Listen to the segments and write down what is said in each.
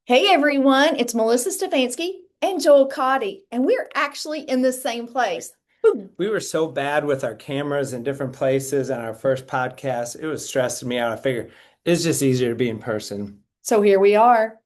Hey everyone, it's Melissa Stephanski and Joel Katte, and we're actually in the same place. We were so bad with our cameras in different places on our first podcast. It was stressing me out. I figured it's just easier to be in person. So here we are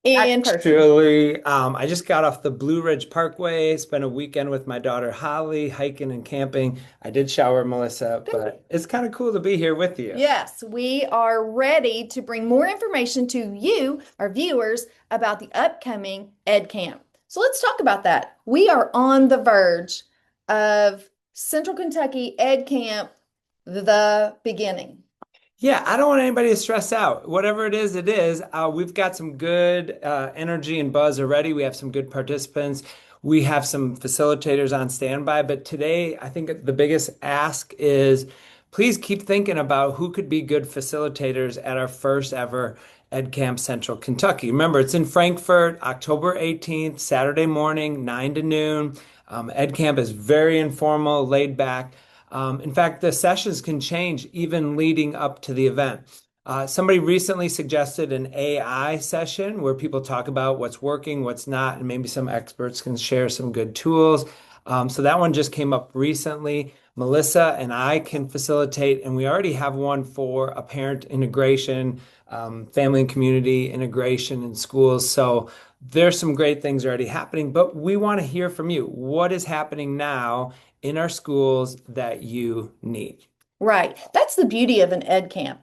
in person. Actually, I just got off the Blue Ridge Parkway, spent a weekend with my daughter Holly, hiking and camping. I did shower Melissa, Good. but it's kind of cool to be here with you. Yes, we are ready to bring more information to you, our viewers, about the upcoming Edcamp. So let's talk about that. We are on the verge of Central Kentucky Edcamp, the beginning. Yeah, I don't want anybody to stress out. Whatever it is, it is. We've got some good energy and buzz already. We have some good participants. We have some facilitators on standby. But today, I think the biggest ask is please keep thinking about who could be good facilitators at our first ever Ed Camp Central Kentucky. Remember, it's in Frankfort, October 18th, Saturday morning, 9 to noon. Ed Camp is very informal, laid back. In fact, the sessions can change even leading up to the event. Somebody recently suggested an AI session where people talk about what's working, what's not, and maybe some experts can share some good tools. So that one just came up recently. Melissa and I can facilitate, and we already have one for a parent integration, family and community integration in schools. So there's some great things already happening, but we want to hear from you. What is happening now in our schools that you need? Right. That's the beauty of an ed camp,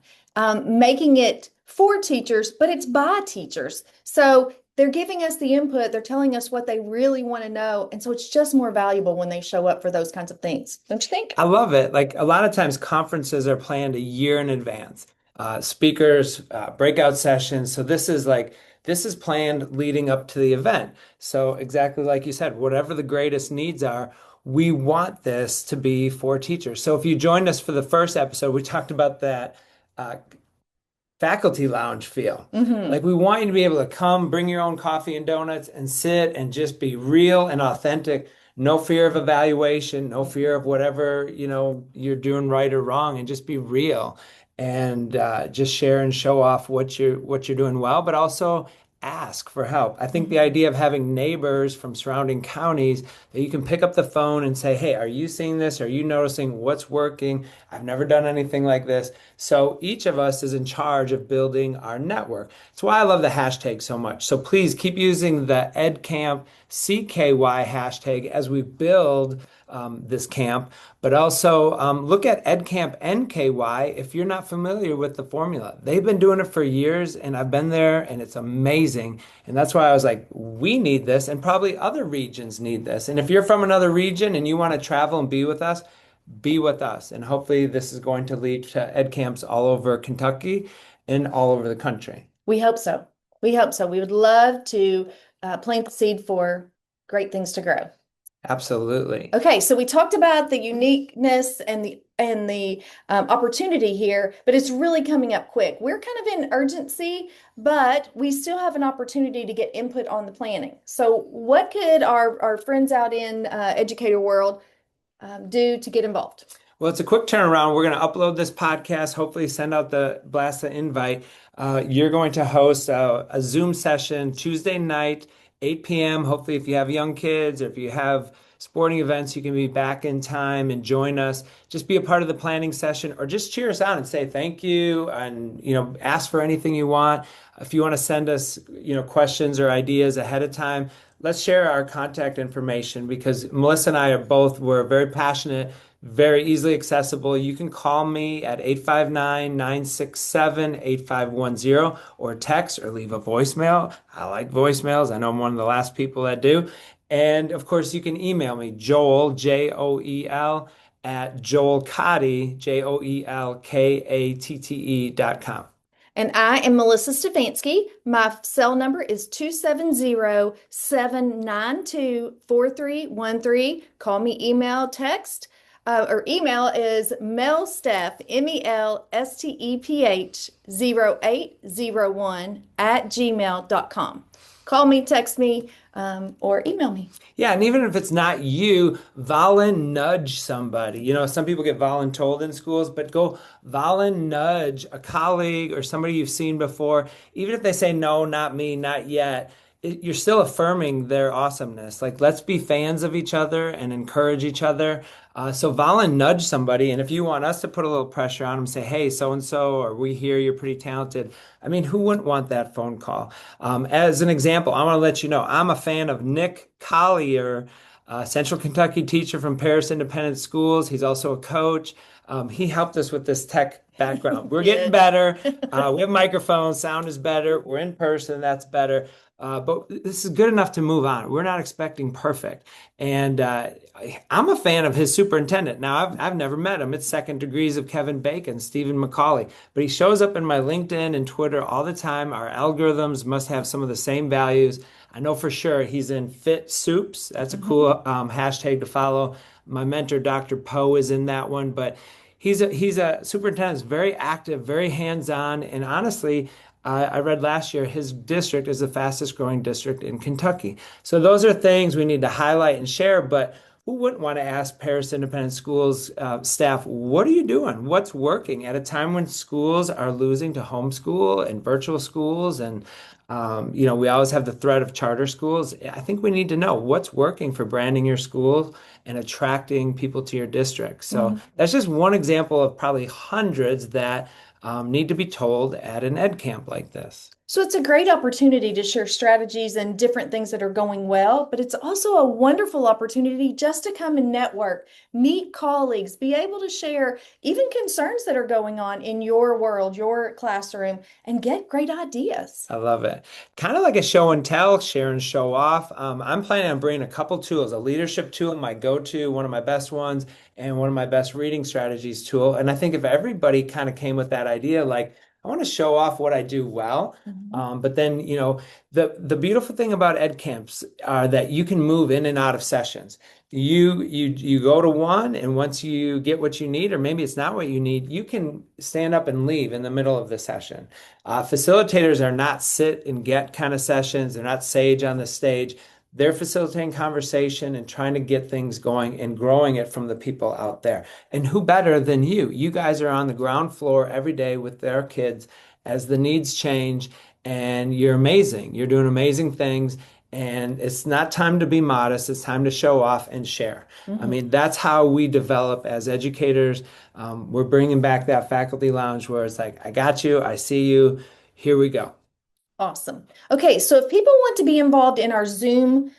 making it for teachers, but it's by teachers. So they're giving us the input, they're telling us what they really want to know. And so it's just more valuable when they show up for those kinds of things. Don't you think? I love it. Like a lot of times, conferences are planned a year in advance. Speakers, breakout sessions. So this is planned leading up to the event. So exactly like you said, whatever the greatest needs are, we want this to be for teachers. So if you joined us for the first episode, we talked about that uh, faculty lounge feel. Hmm. Like we want you to be able to come, bring your own coffee and donuts and sit and just be real and authentic. No fear of evaluation, no fear of whatever, you're doing right or wrong, and just be real and just share and show off what you're doing well, but also ask for help. I think the Hmm. idea of having neighbors from surrounding counties that you can pick up the phone and say, "Hey, are you seeing this? Are you noticing what's working? I've never done anything like this." So each of us is in charge of building our network. That's why I love the hashtag so much. So please keep using the EdCamp CKY hashtag as we build this camp, but also look at EdCamp NKY if you're not familiar with the formula. They've been doing it for years, and I've been there, and it's amazing. And that's why I was like, we need this, and probably other regions need this. And if you're from another region and you want to travel and be with us. And hopefully, this is going to lead to ed camps all over Kentucky and all over the country. We hope so. We hope so. We would love to plant the seed for great things to grow. Absolutely. Okay, so we talked about the uniqueness and the opportunity here, but it's really coming up quick. We're kind of in urgency, but we still have an opportunity to get input on the planning. So, what could our friends out in educator world do to get involved? Well, it's a quick turnaround. We're going to upload this podcast, hopefully send out the blast the invite. You're going to host a Zoom session Tuesday night, 8 p.m. Hopefully, if you have young kids or if you have sporting events, you can be back in time and join us. Just be a part of the planning session or just cheer us on and say thank you and, ask for anything you want. If you want to send us, questions or ideas ahead of time, let's share our contact information because Melissa and I we're very passionate, very easily accessible. You can call me at 859-967-8510 or text or leave a voicemail. I like voicemails. I know I'm one of the last people that do. And of course, you can email me, Joel, Joel, at joelkatte, joelkatte.com. And I am Melissa Stephanski. My cell number is 270-792-4313. Call me, email, text. Or email is melsteph, melsteph 0801 at gmail.com. call me, text me, or email me. Yeah, and even if it's not you, volun-nudge somebody. You know, some people get voluntold in schools, but go volun-nudge a colleague or somebody you've seen before. Even if they say, no, not me, not yet, you're still affirming their awesomeness. Like, let's be fans of each other and encourage each other. So volun-nudge somebody. And if you want us to put a little pressure on them, say, hey, so and so, or we hear you're pretty talented. I mean, who wouldn't want that phone call? As an example, I want to let you know I'm a fan of Nick Collier, a Central Kentucky teacher from Paris Independent Schools. He's also a coach. He helped us with this tech background. We're getting Did. better. We have microphones, sound is better. We're in person, that's better. But this is good enough to move on. We're not expecting perfect. And I'm a fan of his superintendent. Now, I've never met him. It's second degrees of Kevin Bacon, Stephen McCauley. But he shows up in my LinkedIn and Twitter all the time. Our algorithms must have some of the same values. I know for sure he's in Fit Soups. That's a cool hashtag to follow. My mentor, Dr. Poe, is in that one. But he's a superintendent that's very active, very hands-on, and honestly, I read last year his district is the fastest growing district in Kentucky. So those are things we need to highlight and share. But who wouldn't want to ask Paris Independent Schools staff, what are you doing? What's working at a time when schools are losing to homeschool and virtual schools? And, we always have the threat of charter schools. I think we need to know what's working for branding your school and attracting people to your district. So Mhm. that's just one example of probably hundreds that need to be told at an ed camp like this. So it's a great opportunity to share strategies and different things that are going well, but it's also a wonderful opportunity just to come and network, meet colleagues, be able to share even concerns that are going on in your world, your classroom, and get great ideas. I love it. Kind of like a show and tell, share and show off. I'm planning on bringing a couple tools, a leadership tool, my go-to, one of my best ones, and one of my best reading strategies tool. And I think if everybody kind of came with that idea, like I want to show off what I do well. Mhm. But then, the beautiful thing about ed camps are that you can move in and out of sessions. You go to one, and once you get what you need, or maybe it's not what you need, you can stand up and leave in the middle of the session. Facilitators are not sit and get kind of sessions. They're not sage on the stage. They're facilitating conversation and trying to get things going and growing it from the people out there. And who better than you? You guys are on the ground floor every day with their kids as the needs change, and you're amazing. You're doing amazing things. And it's not time to be modest. It's time to show off and share. I Mhm. mean, that's how we develop as educators. We're bringing back that faculty lounge where it's like, I got you, I see you, here we go. Awesome. Okay, so if people want to be involved in our Zoom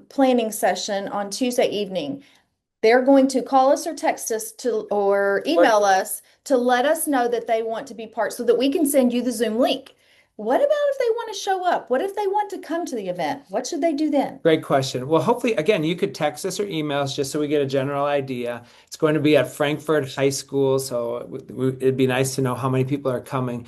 planning session on Tuesday evening, they're going to call us or text us to or What email us to let us know that they want to be part so that we can send you the Zoom link. What about if they want to show up? What if they want to come to the event? What should they do then? Great question. Well, hopefully, again, you could text us or email us just so we get a general idea. It's going to be at Frankfort High School, so it'd be nice to know how many people are coming.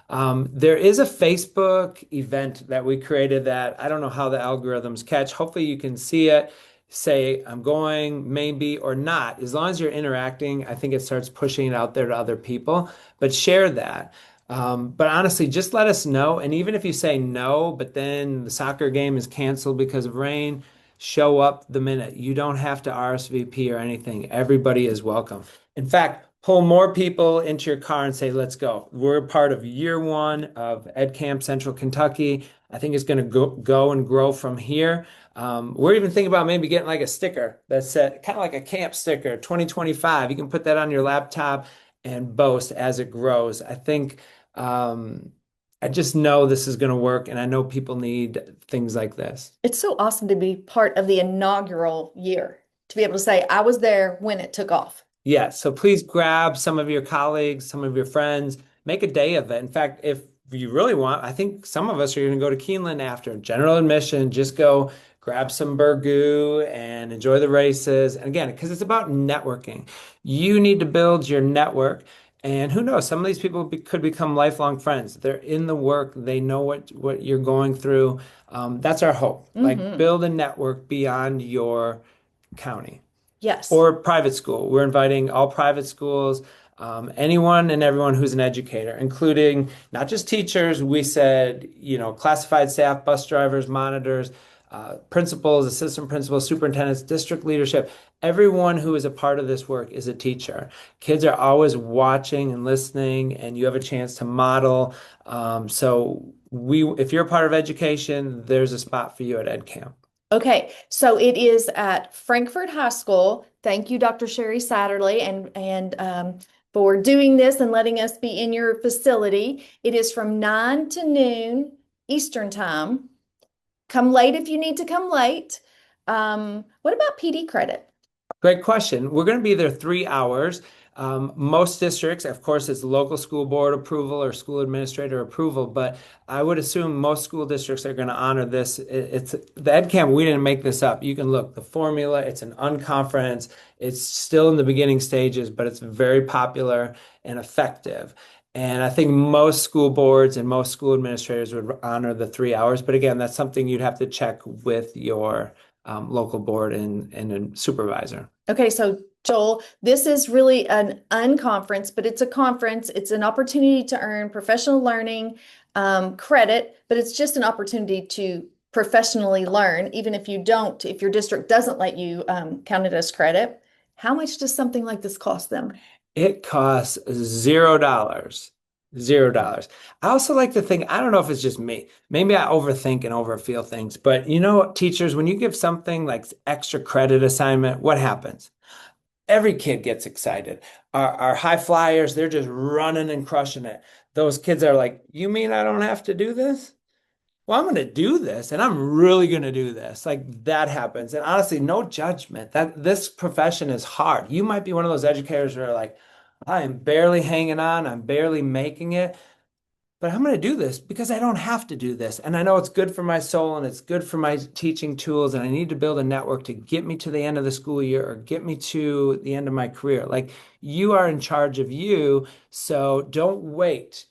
There is a Facebook event that we created that I don't know how the algorithms catch. Hopefully, you can see it, say, I'm going, maybe, or not. As long as you're interacting, I think it starts pushing it out there to other people, but share that. But honestly, just let us know. And even if you say no, but then the soccer game is canceled because of rain, show up the minute. You don't have to RSVP or anything. Everybody is welcome. In fact, pull more people into your car and say, let's go. We're part of year one of Edcamp Central Kentucky. I think it's going to go and grow from here. We're even thinking about maybe getting like a sticker that said kind of like a camp sticker, 2025. You can put that on your laptop and boast as it grows. I think I just know this is going to work, and I know people need things like this. It's so awesome to be part of the inaugural year, to be able to say, I was there when it took off. Yeah, so please grab some of your colleagues, some of your friends, make a day of it. In fact, if you really want, I think some of us are going to go to Keeneland after general admission, just go grab some burgoo and enjoy the races. And again, because it's about networking, you need to build your network. And who knows, some of these people could become lifelong friends. They're in the work, they know what you're going through. That's our hope. Like Hmm. build a network beyond your county Yes. or private school. We're inviting all private schools. anyone and everyone who's an educator, including not just teachers. We said, classified staff, bus drivers, monitors, principals, assistant principals, superintendents, district leadership. Everyone who is a part of this work is a teacher. Kids are always watching and listening, and you have a chance to model. If you're a part of education, there's a spot for you at Edcamp. Okay, so it is at Frankfort High School. Thank you, Dr. Sherry Satterley, and for doing this and letting us be in your facility. It is from 9 to noon Eastern Time. Come late if you need to come late. What about PD credit? Great question. We're going to be there 3 hours. Most districts, of course, it's local school board approval or school administrator approval, but I would assume most school districts are going to honor this. It's the EdCamp. We didn't make this up. You can look the formula. It's an unconference. It's still in the beginning stages, but it's very popular and effective. And I think most school boards and most school administrators would honor the 3 hours. But again, that's something you'd have to check with your local board and a supervisor. Okay, so Joel, this is really an unconference, but it's a conference. It's an opportunity to earn professional learning credit, but it's just an opportunity to professionally learn, even if if your district doesn't let you count it as credit. How much does something like this cost them? It costs $0. $0. I also like to think, I don't know if it's just me. Maybe I overthink and overfeel things, but teachers, when you give something like extra credit assignment, what happens? Every kid gets excited. Our high flyers, they're just running and crushing it. Those kids are like, you mean I don't have to do this? Well, I'm going to do this and I'm really going to do this. Like that happens. And honestly, no judgment. That this profession is hard. You might be one of those educators who are like, I am barely hanging on, I'm barely making it. But I'm going to do this because I don't have to do this. And I know it's good for my soul and it's good for my teaching tools. And I need to build a network to get me to the end of the school year or get me to the end of my career. Like you are in charge of you. So don't wait,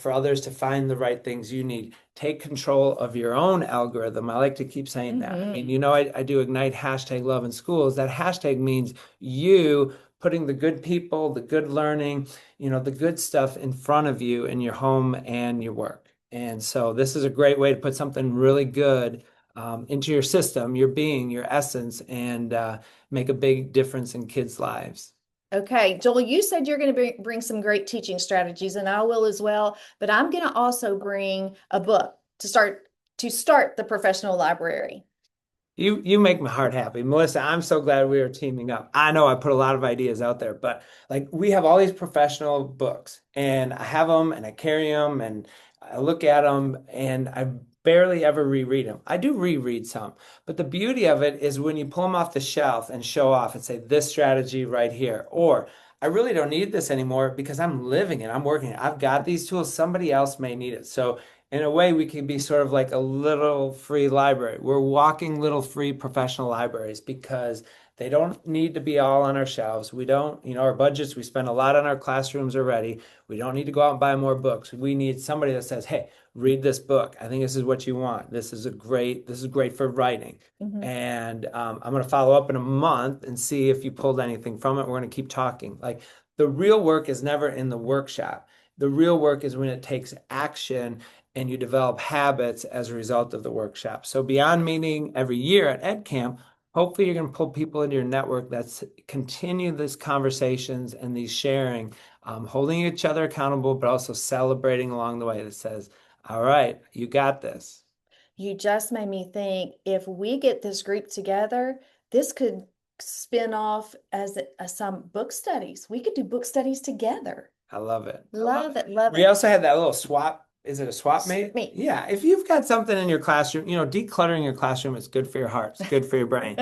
for others to find the right things you need. Take control of your own algorithm. I like to keep saying that. I mean, Mhm. I do Ignite hashtag love in schools. That hashtag means you putting the good people, the good learning, the good stuff in front of you in your home and your work. And so this is a great way to put something really good into your system, your being, your essence, and make a big difference in kids' lives. Okay, Joel, you said you're going to bring some great teaching strategies, and I will as well. But I'm going to also bring a book to start the professional library. You make my heart happy. Melissa, I'm so glad we are teaming up. I know I put a lot of ideas out there, but like we have all these professional books and I have them and I carry them and I look at them and I barely ever reread them. I do reread some, but the beauty of it is when you pull them off the shelf and show off and say this strategy right here, or I really don't need this anymore because I'm living it. I'm working it. I've got these tools. Somebody else may need it. So in a way, we can be sort of like a little free library. We're walking little free professional libraries because they don't need to be all on our shelves. We don't, our budgets, we spend a lot on our classrooms already. We don't need to go out and buy more books. We need somebody that says, hey, read this book. I think this is what you want. This is great for writing. Mhm. And I'm going to follow up in a month and see if you pulled anything from it. We're going to keep talking. Like the real work is never in the workshop. The real work is when it takes action and you develop habits as a result of the workshop. So beyond meeting every year at EdCamp, hopefully you're going to pull people into your network that's continue these conversations and these sharing, holding each other accountable, but also celebrating along the way that says, all right, you got this. You just made me think if we get this group together, this could spin off as some book studies. We could do book studies together. I love it. I love Love it. it, love We it. also had that little swap. Is it a swap mate? Me. Yeah. If you've got something in your classroom, decluttering your classroom is good for your heart. It's good for your brain.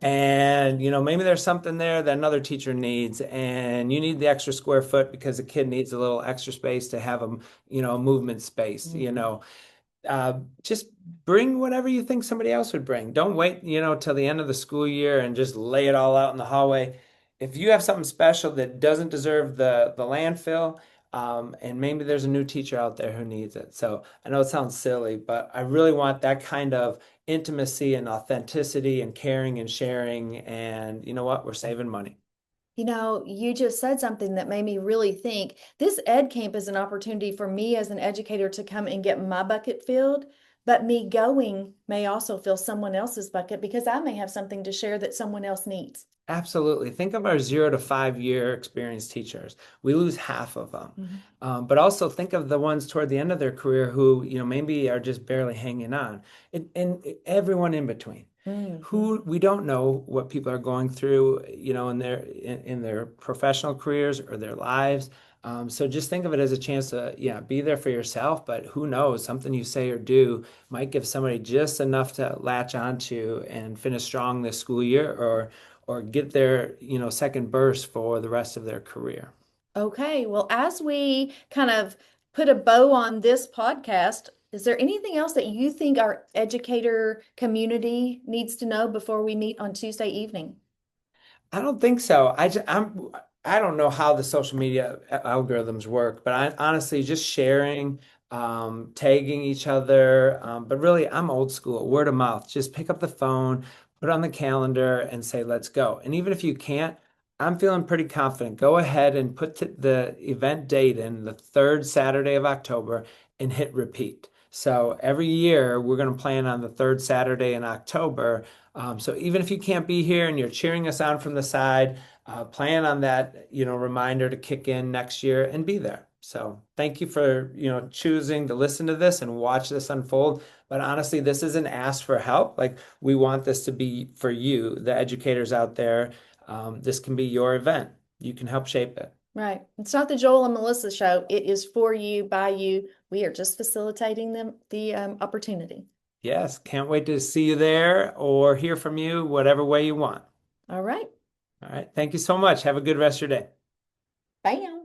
And, maybe there's something there that another teacher needs, and you need the extra square foot because the kid needs a little extra space to have a movement space, Mhm. just bring whatever you think somebody else would bring. Don't wait, till the end of the school year and just lay it all out in the hallway. If you have something special that doesn't deserve the landfill, and maybe there's a new teacher out there who needs it. So I know it sounds silly, but I really want that kind of intimacy and authenticity and caring and sharing. And you know what? We're saving money. You just said something that made me really think. This Ed Camp is an opportunity for me as an educator to come and get my bucket filled, but me going may also fill someone else's bucket because I may have something to share that someone else needs. Absolutely. Think of our 0 to 5 year experienced teachers. We lose half of them. Mhm. But also think of the ones toward the end of their career who, maybe are just barely hanging on, and everyone in between. Mhm. Who we don't know what people are going through, in their professional careers or their lives. So just think of it as a chance to, yeah, be there for yourself. But who knows, something you say or do might give somebody just enough to latch onto and finish strong this school year, or get their, second burst for the rest of their career. Okay, well, as we kind of put a bow on this podcast, is there anything else that you think our educator community needs to know before we meet on Tuesday evening? I don't think so. I don't know how the social media algorithms work, but I honestly just sharing, tagging each other. But really, I'm old school, word of mouth. Just pick up the phone, put it on the calendar, and say, "Let's go." And even if you can't, I'm feeling pretty confident. Go ahead and put the event date in the third Saturday of October and hit repeat. So every year we're going to plan on the third Saturday in October. So even if you can't be here and you're cheering us on from the side, plan on that, reminder to kick in next year and be there. So thank you for, choosing to listen to this and watch this unfold. But honestly, this isn't ask for help. Like, we want this to be for you, the educators out there. This can be your event. You can help shape it. Right. It's not the Joel and Melissa show. It is for you, by you. We are just facilitating the opportunity. Yes, can't wait to see you there or hear from you, whatever way you want. All right. All right. Thank you so much. Have a good rest of your day. Bam.